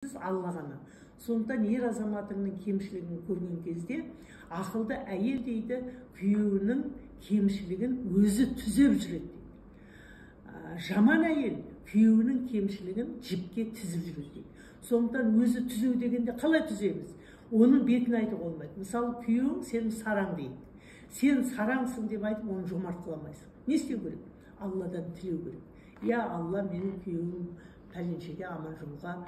Алла ғана. Сондықтан ер азаматының кемшілігін көрген кезде ақылды әйел дейді, күйеуінің кемшілігін өзі түзеп жүреді. Жаман әйел күйеуінің кемшілігін жіпке тізіп жүреді. Сондықтан өзі түзеу дегенде қалай түземіз? Оның бетін айтуға болмайды. Мысалы, күйеуің сен сараң дейді. Сен сараңсың деп айтып, оны жомарт қыламайсың. Не істеу керек? Алладан тілеу керек. Я Алла, менің күйеуім пәленшеге аман жолға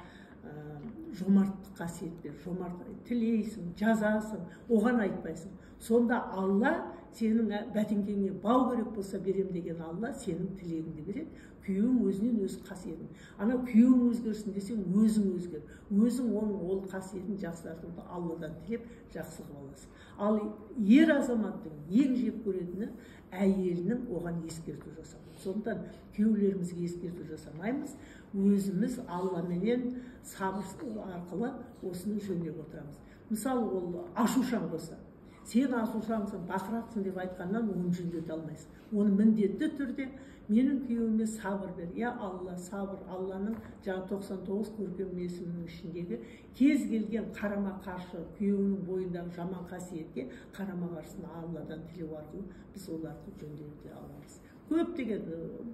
жомарт қасиет бер, жомарт тілейсің, жазасың, оған айтпайсың. Сонда Алла сенің бәтеңкеңе бау керек болса берем деген Алла сенің тілегіңді береді. Күйеуің өзінен өз қасиетін. Ана күйеуің өзгерсін десең, өзің өзгер. Өзің оның ол қасиетін жақсартуды Алладан тілеп жақсы қылып аласың. Ал ер азаматтың ең жек көретіні әйелінің оған ескерту жасау. Сондықтан күйеулерімізге ескерту жасамаймыз, өзіміз Алламенен сабыр арқылы осыны жөндеп отырамыз. Мысалы, ол ашушаң болса, сен ашушаңсың, бақырақсың деп айтқаннан оны жөндете алмайсың. Оны міндетті түрде менің күйеуіме сабыр бер. Я Алла, сабыр. Алланың 99 көркем есімінің ішіндегі кез келген қарама қарсы күйеуінің бойындағы жаман қасиетке қарама қарсыны Алладан тілеу арқылы біз оларды жөндете аламыз. Көптеген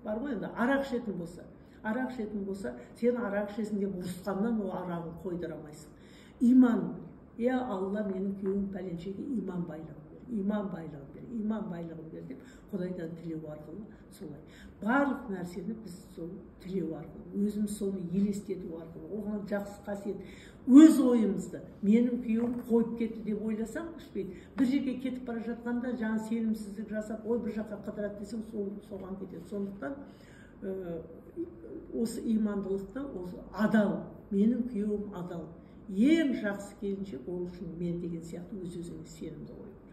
бар ғой, енді арақ ішетін болса, сен арақ ішесің деп ұрысқаннан ол арағын қойдыра алмайсың. Иман, я Алла, менің күйеуім пәленшеге иман байлығын бер деп Құдайдан тілеу арқылы солай. Барлық нәрсені біз сол тілеу арқылы, өзіміз соны елестету арқылы, оған жақсы қасиет, өз ойымызды, менің күйеуім қойып кетті деп ойласаң, бір жерге кетіп бара жатқанда жаңа сенімсіздік жасап, ой бір жаққа қыдырады десең, соған кетеді. Сондықтан осы имандылықты, осы адал, менің күйеуім адал, ең жақсы келіншек ол үшін мен деген сияқты өз-өзіңе сенімді қою керек.